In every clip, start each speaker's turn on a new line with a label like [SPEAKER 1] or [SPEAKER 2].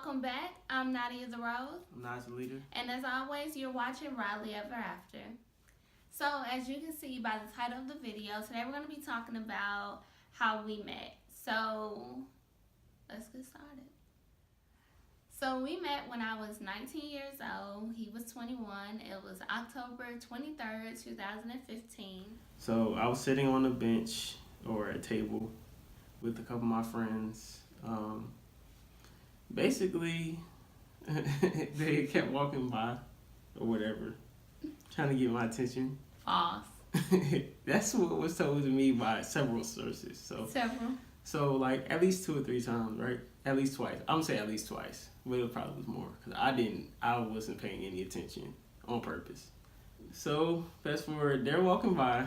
[SPEAKER 1] welcome back. I'm Nadia the Rose.
[SPEAKER 2] I'm not the leader.
[SPEAKER 1] And as always, you're watching Riley Ever After. So, as you can see by the title of the video, today we're going to be talking about how we met. So, let's get started. So, we met when I was 19 years old. He was 21. It was October 23rd, 2015.
[SPEAKER 2] So, I was sitting on a bench or a table with a couple of my friends. Basically, they kept walking by or whatever, trying to get my attention.
[SPEAKER 1] False.
[SPEAKER 2] That's what was told to me by several sources. So like at least 2 or 3 times, right? At least twice. I'm gonna say at least twice, but it probably was more because I wasn't paying any attention on purpose. So fast forward, they're walking by.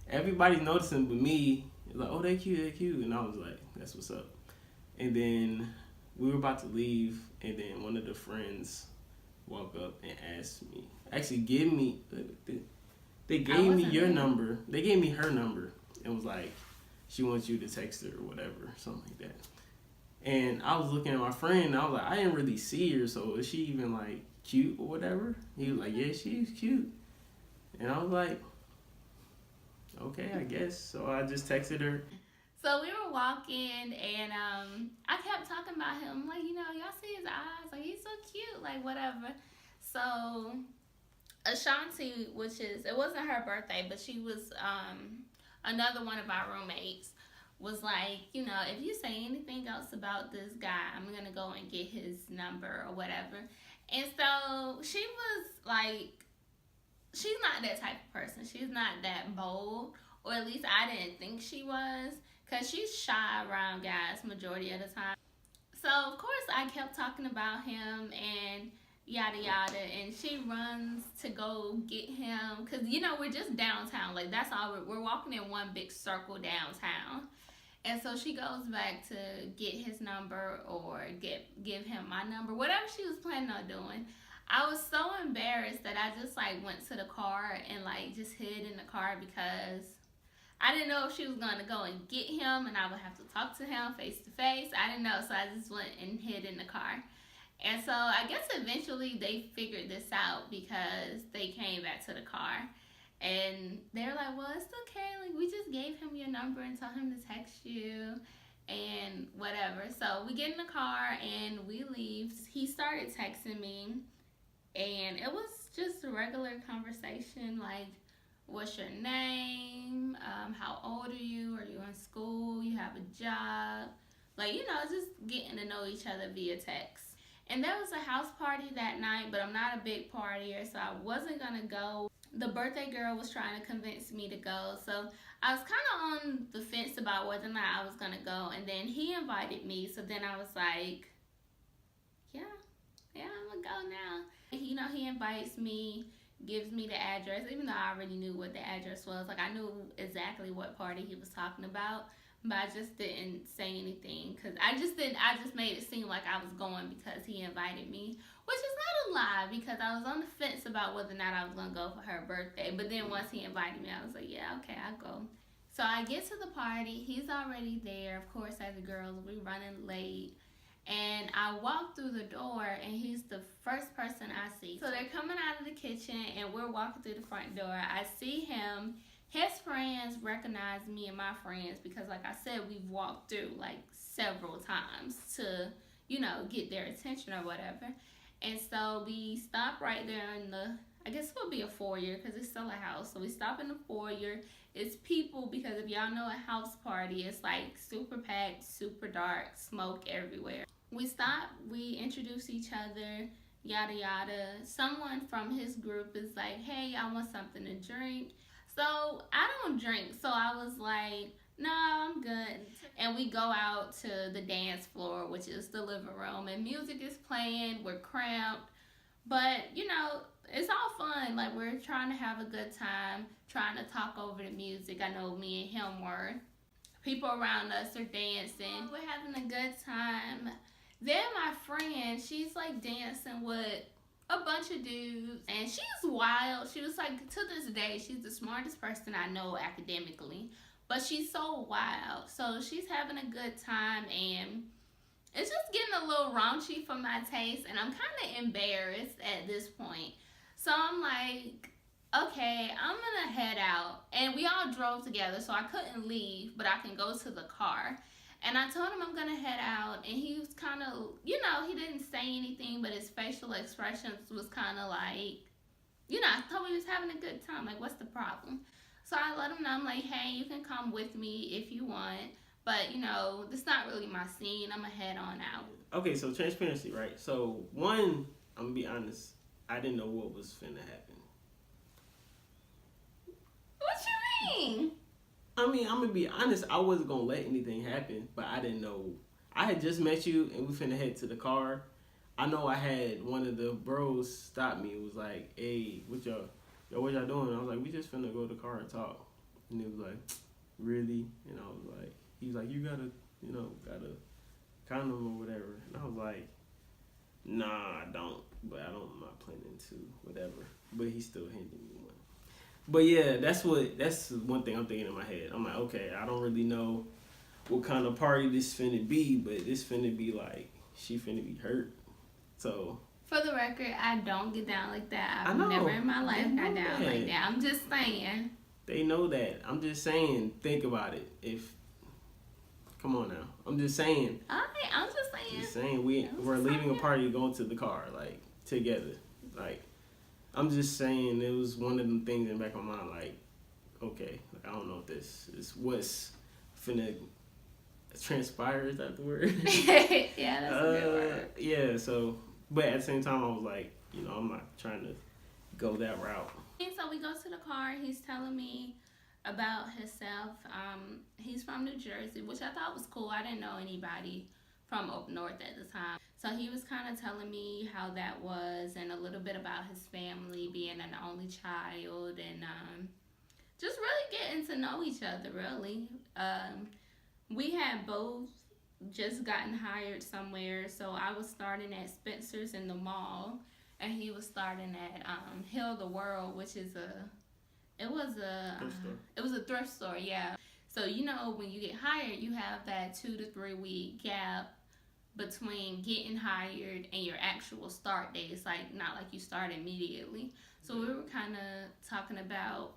[SPEAKER 2] Everybody's noticing, but me, like, oh, they cute, and I was like, that's what's up. And then we were about to leave, and then one of the friends walked up and asked me, actually they gave me your number. They gave me her number and was like, she wants you to text her or whatever, something like that. And I was looking at my friend, and I was like, I didn't really see her, so is she even like cute or whatever? He was like, yeah, she's cute. And I was like, okay, I guess. So I just texted her.
[SPEAKER 1] So we were walking, and I kept talking about him, like, y'all see his eyes, like, he's so cute, like, whatever. So Ashanti, it wasn't her birthday, but she was another one of our roommates, was like, if you say anything else about this guy, I'm going to go and get his number or whatever. And so she was like, she's not that type of person. She's not that bold, or at least I didn't think she was. Because she's shy around guys majority of the time. So, of course, I kept talking about him and yada yada. And she runs to go get him. Because, we're just downtown. Like, that's all. We're walking in one big circle downtown. And so she goes back to get his number or give him my number. Whatever she was planning on doing. I was so embarrassed that I just, went to the car and, just hid in the car because I didn't know if she was going to go and get him and I would have to talk to him face to face. I didn't know, so I just went and hid in the car. And so I guess eventually they figured this out because they came back to the car. And they were like, well, it's okay. Like, we just gave him your number and told him to text you and whatever. So we get in the car and we leave. He started texting me and it was just a regular conversation, like, what's your name? How old are you? Are you in school? You have a job? Just getting to know each other via text. And there was a house party that night, but I'm not a big partier, so I wasn't going to go. The birthday girl was trying to convince me to go, so I was kind of on the fence about whether or not I was going to go. And then he invited me, so then I was like, yeah, I'm going to go now. He invites me, gives me the address, even though I already knew what the address was. Like, I knew exactly what party he was talking about, but I just didn't say anything because I just made it seem like I was going because he invited me, which is not a lie because I was on the fence about whether or not I was going to go for her birthday. But then once he invited me, I was like, yeah, okay, I'll go. So I get to the party. He's already there. Of course, as a girl, we running late. And I walk through the door, and he's the first person I see. So they're coming out of the kitchen, and we're walking through the front door. I see him. His friends recognize me and my friends because, like I said, we've walked through, several times to, get their attention or whatever. And so we stop right there in I guess it would be a foyer because it's still a house. So we stop in the foyer. It's people because if y'all know a house party, it's, super packed, super dark, smoke everywhere. We stop, we introduce each other, yada yada. Someone from his group is like, hey, I want something to drink. So I don't drink, so I was like, no, I'm good. And we go out to the dance floor, which is the living room, and music is playing, we're cramped. But, it's all fun. We're trying to have a good time, trying to talk over the music. I know me and him were. People around us are dancing. We're having a good time. Then my friend, she's dancing with a bunch of dudes, and she's wild. She was to this day, she's the smartest person I know academically, but she's so wild. So she's having a good time, and it's just getting a little raunchy for my taste, and I'm kind of embarrassed at this point. So I'm like, okay, I'm gonna head out. And we all drove together, so I couldn't leave, but I can go to the car. And I told him I'm gonna head out, and he was kind of, he didn't say anything, but his facial expressions was kind of like, I thought we was having a good time. Like, what's the problem? So I let him know, I'm like, hey, you can come with me if you want, but this not really my scene. I'm gonna head on out.
[SPEAKER 2] Okay, so transparency, right? So one, I'm gonna be honest, I didn't know what was finna happen.
[SPEAKER 1] What you mean?
[SPEAKER 2] I mean, I'm gonna be honest, I wasn't gonna let anything happen, but I didn't know. I had just met you and we finna head to the car. I know I had one of the bros stop me. It was like, hey, what y'all doing? I was like, we just finna go to the car and talk. And it was like, really? And I was like, he was like, you got a condom or whatever. And I was like, nah, I don't. But I'm not planning to, whatever. But he still handed me one. But yeah, that's one thing I'm thinking in my head. I'm like, okay, I don't really know what kind of party this finna be, but this finna be like, she finna be hurt. So
[SPEAKER 1] for the record, I don't get down like that. I've never in my life got down like that. I'm just saying.
[SPEAKER 2] They know that. I'm just saying, think about it. Come on now. I'm just saying.
[SPEAKER 1] Alright, I'm just saying.
[SPEAKER 2] Just saying we're leaving a party going to the car, like, together. Like, I'm just saying it was one of them things in the back of my mind, like, okay, like, I don't know if this is what's finna transpire, is that the word?
[SPEAKER 1] Yeah, that's a good word.
[SPEAKER 2] Yeah, so, but at the same time, I was like, I'm not trying to go that route.
[SPEAKER 1] So we go to the car. He's telling me about himself. He's from New Jersey, which I thought was cool. I didn't know anybody from up north at the time. So he was kind of telling me how that was and a little bit about his family, being an only child, and just really getting to know each other, really. We had both just gotten hired somewhere, so I was starting at Spencer's in the mall, and he was starting at Heal the World, which is it was a thrift store, yeah. So when you get hired, you have that 2 to 3 week gap between getting hired and your actual start date. It's like not like you start immediately. So we were kind of talking about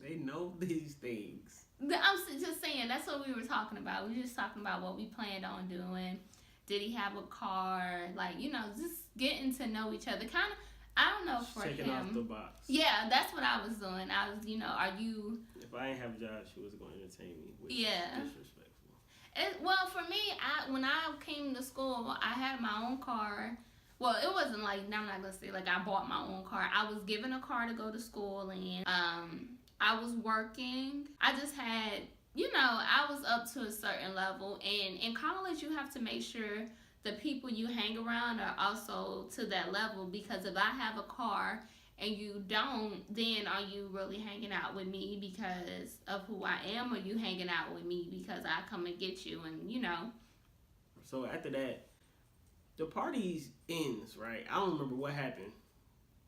[SPEAKER 2] they know these things.
[SPEAKER 1] I'm just saying, that's what we were talking about. We were just talking about what we planned on doing. Did he have a car? Like, just getting to know each other. Kind of, I don't know for
[SPEAKER 2] checking
[SPEAKER 1] him.
[SPEAKER 2] Off the box.
[SPEAKER 1] Yeah, that's what I was doing. I was, are you...
[SPEAKER 2] If I didn't have a job, she was going to entertain me, which is disrespectful.
[SPEAKER 1] Well, for me, when I came to school, I had my own car. Well, it wasn't like, I'm not going to say, like, I bought my own car. I was given a car to go to school in. I was working. I just had, I was up to a certain level. And in college, you have to make sure the people you hang around are also to that level. Because if I have a car and you don't, then are you really hanging out with me because of who I am? Or are you hanging out with me because I come and get you and,
[SPEAKER 2] So after that, the party ends, right? I don't remember what happened.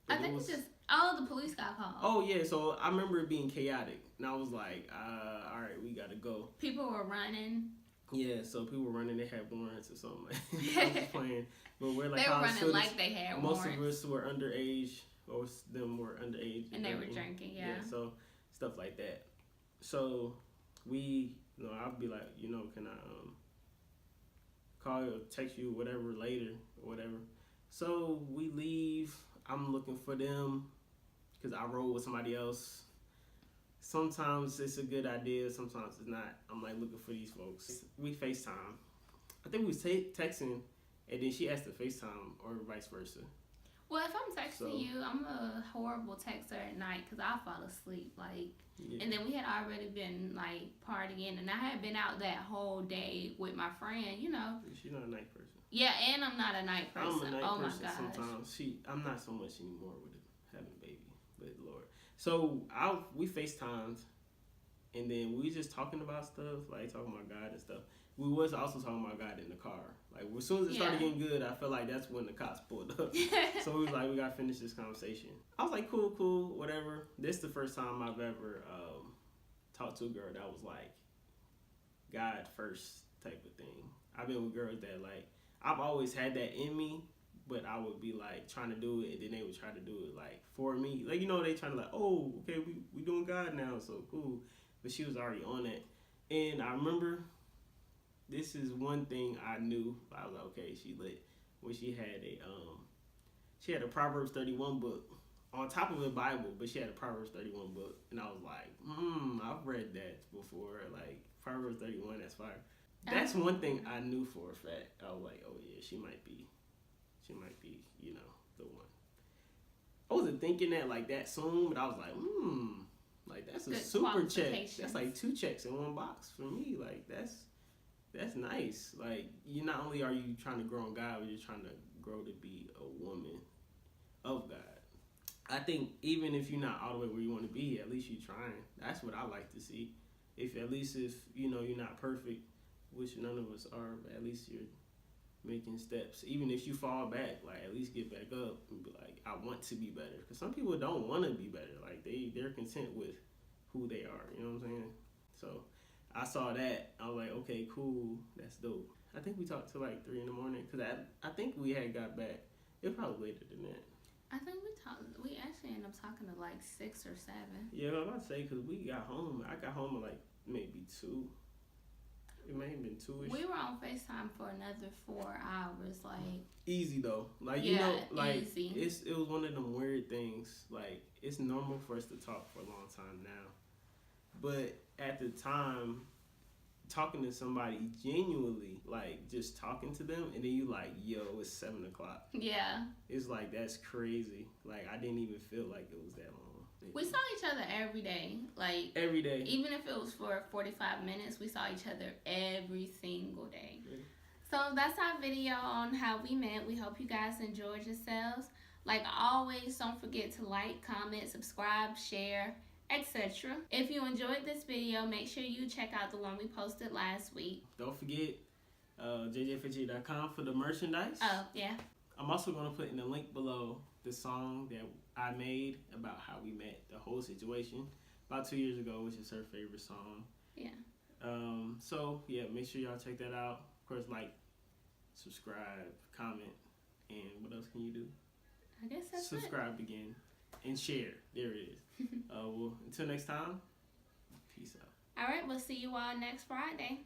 [SPEAKER 1] I think it's just... the police got called.
[SPEAKER 2] Oh, yeah. So I remember it being chaotic. And I was like, all right, we got to go.
[SPEAKER 1] People were running.
[SPEAKER 2] Yeah, so people were running. They had warrants or something. I was playing. But we're like,
[SPEAKER 1] they were running like they had
[SPEAKER 2] most
[SPEAKER 1] warrants.
[SPEAKER 2] Most of us were underage. Most of them were underage.
[SPEAKER 1] And they were drinking, yeah.
[SPEAKER 2] So stuff like that. So we, I'll be like, can I call you or text you whatever later or whatever. So we leave. I'm looking for them because I rode with somebody else. Sometimes it's a good idea, sometimes it's not. I'm like looking for these folks. We FaceTime. I think we was texting, and then she asked to FaceTime or vice versa.
[SPEAKER 1] Well, if I'm texting you, I'm a horrible texter at night because I'll fall asleep. And then we had already been partying, and I had been out that whole day with my friend.
[SPEAKER 2] She's not a night person.
[SPEAKER 1] Yeah, and I'm not a night person.
[SPEAKER 2] I'm a night person
[SPEAKER 1] my gosh.
[SPEAKER 2] Sometimes. I'm not so much anymore with having a baby, but Lord. So we FaceTimed, and then we just talking about stuff, like talking about God and stuff. We was also talking about God in the car. Like as soon as it started getting good, I felt like that's when the cops pulled up. So we was like, we gotta finish this conversation. I was like, cool, whatever. This is the first time I've ever talked to a girl that was like God first type of thing. I've been with girls that like I've always had that in me, but I would be like trying to do it, and then they would try to do it like for me. Like, you know, they trying to like, oh, okay, we doing God now, so cool. But she was already on it, and I remember this is one thing I knew. I was like, okay, she lit when she had a Proverbs 31 book on top of the Bible, but she had a Proverbs 31 book, and I was like, I've read that before. Like Proverbs 31, that's fire. That's one thing I knew for a fact. I was like, oh yeah, she might be, you know, the one. I wasn't thinking that like that soon, but I was like, like that's a super check. That's like 2 checks in one box for me. Like that's nice. Like, you not only are you trying to grow in God, but you're trying to grow to be a woman of God. I think even if you're not all the way where you want to be, at least you're trying. That's what I like to see. If you know you're not perfect, which none of us are, but at least you're making steps. Even if you fall back, like at least get back up and be like, I want to be better. Because some people don't want to be better. Like they're content with who they are. You know what I'm saying? So I saw that. I was like, okay, cool. That's dope. I think we talked till like 3 a.m. because I think we had got back. It was probably later than that.
[SPEAKER 1] I think we actually ended up talking to like 6 or 7.
[SPEAKER 2] Yeah, I was about to say, because we got home. I got home at like maybe 2. It may have been 2-ish.
[SPEAKER 1] We were on FaceTime for another 4 hours, like
[SPEAKER 2] easy though. Like, you know, like easy. It was one of them weird things. Like, it's normal for us to talk for a long time now, but at the time, talking to somebody genuinely, like just talking to them, and then you like, yo, it's 7 o'clock.
[SPEAKER 1] Yeah.
[SPEAKER 2] It's like, that's crazy. Like, I didn't even feel like it was that long.
[SPEAKER 1] We saw each other every day. Like,
[SPEAKER 2] every day.
[SPEAKER 1] Even if it was for 45 minutes, we saw each other every single day. Yeah. So that's our video on how we met. We hope you guys enjoyed yourselves. Like always, don't forget to like, comment, subscribe, share, etc. If you enjoyed this video, make sure you check out the one we posted last week.
[SPEAKER 2] Don't forget jj50.com for the merchandise.
[SPEAKER 1] Oh, yeah.
[SPEAKER 2] I'm also going to put in the link below the song that I made about how we met, the whole situation, about 2 years ago, which is her favorite song.
[SPEAKER 1] Yeah.
[SPEAKER 2] So, yeah, make sure y'all check that out. Of course, like, subscribe, comment, and what else can you do?
[SPEAKER 1] I guess that's
[SPEAKER 2] subscribe again and share. There it is. Well, until next time, peace out.
[SPEAKER 1] All right, we'll see you all next Friday.